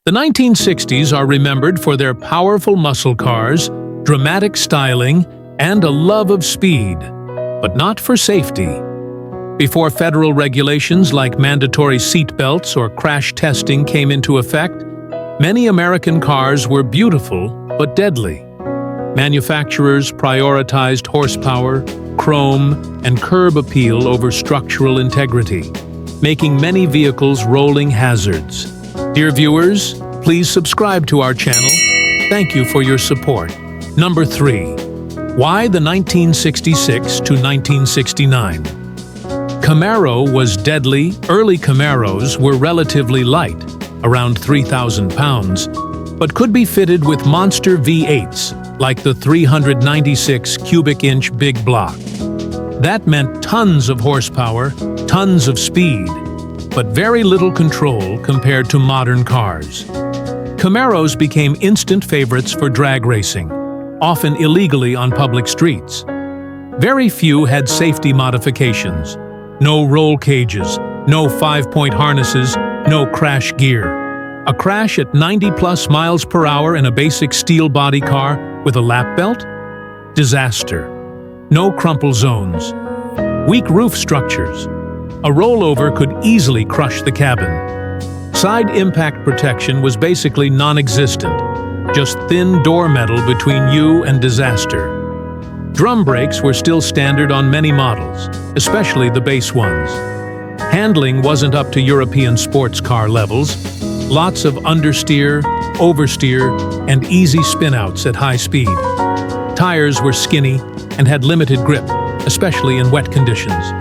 The 1960s are remembered for their powerful muscle cars, dramatic styling, and a love of speed, but not for safety. Before federal regulations like mandatory seat belts or crash testing came into effect, many American cars were beautiful but deadly. Manufacturers prioritized horsepower, chrome, and curb appeal over structural integrity, making many vehicles rolling hazards. Dear viewers, please subscribe to our channel. Thank you for your support. Number 3. Why the 1966 to 1969? Camaro was deadly. Early Camaros were relatively light, around 3,000 pounds, but could be fitted with monster V8s, like the 396 cubic inch big block. That meant tons of horsepower, tons of speed, but very little control compared to modern cars. Camaros became instant favorites for drag racing, often illegally on public streets. Very few had safety modifications. No roll cages, no 5-point harnesses, no crash gear. A crash at 90+ miles per hour in a basic steel body car with a lap belt? Disaster. No crumple zones. Weak roof structures. A rollover could easily crush the cabin. Side impact protection was basically non-existent, just thin door metal between you and disaster. Drum brakes were still standard on many models, especially the base ones. Handling wasn't up to European sports car levels. Lots of understeer, oversteer, and easy spinouts at high speed. Tires were skinny and had limited grip, especially in wet conditions.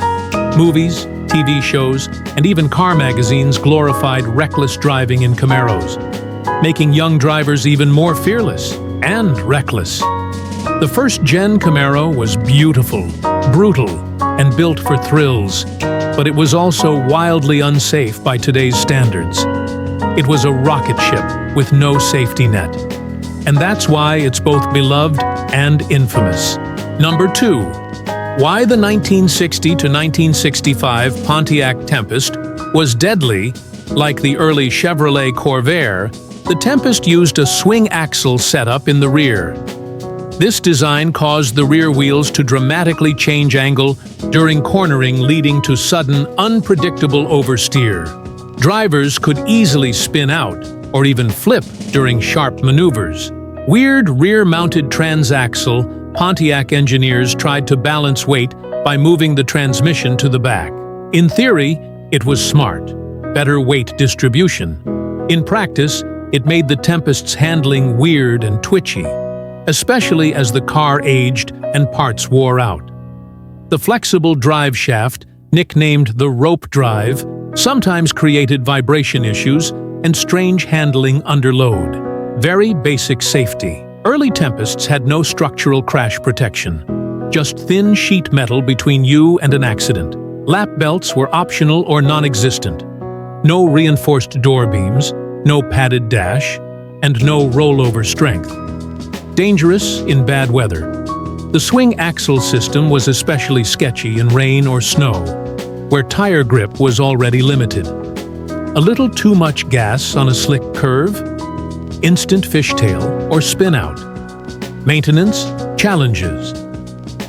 Movies, TV shows, and even car magazines glorified reckless driving in Camaros, making young drivers even more fearless and reckless. The first-gen Camaro was beautiful, brutal, and built for thrills, but it was also wildly unsafe by today's standards. It was a rocket ship with no safety net. And that's why it's both beloved and infamous. Number 2. Why the 1960 to 1965 Pontiac Tempest was deadly. Like the early Chevrolet Corvair, the Tempest used a swing axle setup in the rear. This design caused the rear wheels to dramatically change angle during cornering, leading to sudden, unpredictable oversteer. Drivers could easily spin out or even flip during sharp maneuvers. Weird rear-mounted transaxle, Pontiac engineers tried to balance weight by moving the transmission to the back. In theory, it was smart, better weight distribution. In practice, it made the Tempest's handling weird and twitchy, especially as the car aged and parts wore out. The flexible drive shaft, nicknamed the rope drive, sometimes created vibration issues and strange handling under load. Very basic safety. Early Tempests had no structural crash protection, just thin sheet metal between you and an accident. Lap belts were optional or non-existent. No reinforced door beams, no padded dash, and no rollover strength. Dangerous in bad weather. The swing axle system was especially sketchy in rain or snow, where tire grip was already limited. A little too much gas on a slick curve, instant fishtail or spin-out. Maintenance, challenges.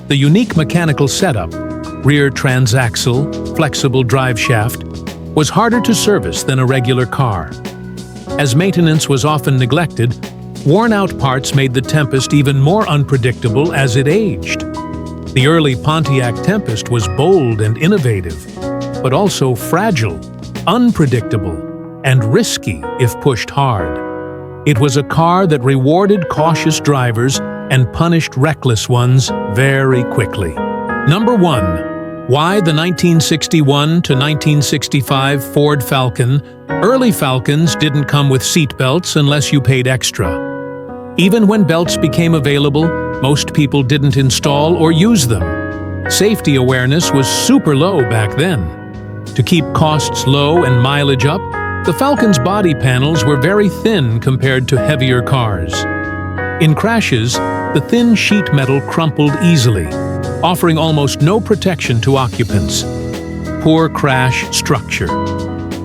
The unique mechanical setup, rear transaxle, flexible drive shaft, was harder to service than a regular car. As maintenance was often neglected, worn-out parts made the Tempest even more unpredictable as it aged. The early Pontiac Tempest was bold and innovative, but also fragile, unpredictable, and risky if pushed hard. It was a car that rewarded cautious drivers and punished reckless ones very quickly. Number 1. Why the 1961 to 1965 Ford Falcon? Early Falcons didn't come with seat belts unless you paid extra. Even when belts became available, most people didn't install or use them. Safety awareness was super low back then. To keep costs low and mileage up, the Falcon's body panels were very thin compared to heavier cars. In crashes, the thin sheet metal crumpled easily, offering almost no protection to occupants. Poor crash structure.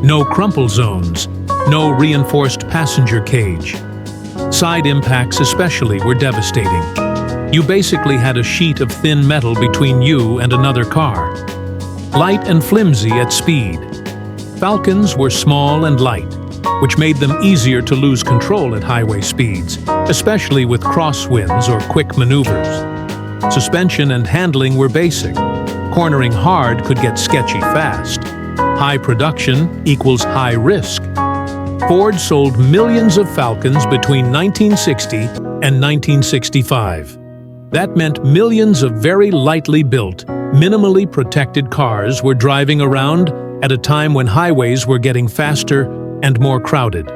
No crumple zones, no reinforced passenger cage. Side impacts especially were devastating. You basically had a sheet of thin metal between you and another car. Light and flimsy at speed. Falcons were small and light, which made them easier to lose control at highway speeds, especially with crosswinds or quick maneuvers. Suspension and handling were basic. Cornering hard could get sketchy fast. High production equals high risk. Ford sold millions of Falcons between 1960 and 1965. That meant millions of very lightly built, minimally protected cars were driving around at a time when highways were getting faster and more crowded.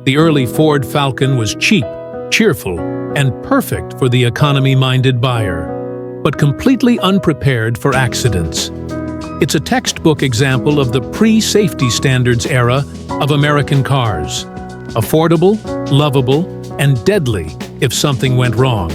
The early Ford Falcon was cheap, cheerful, and perfect for the economy-minded buyer, but completely unprepared for accidents. It's a textbook example of the pre-safety standards era of American cars. Affordable, lovable, and deadly if something went wrong.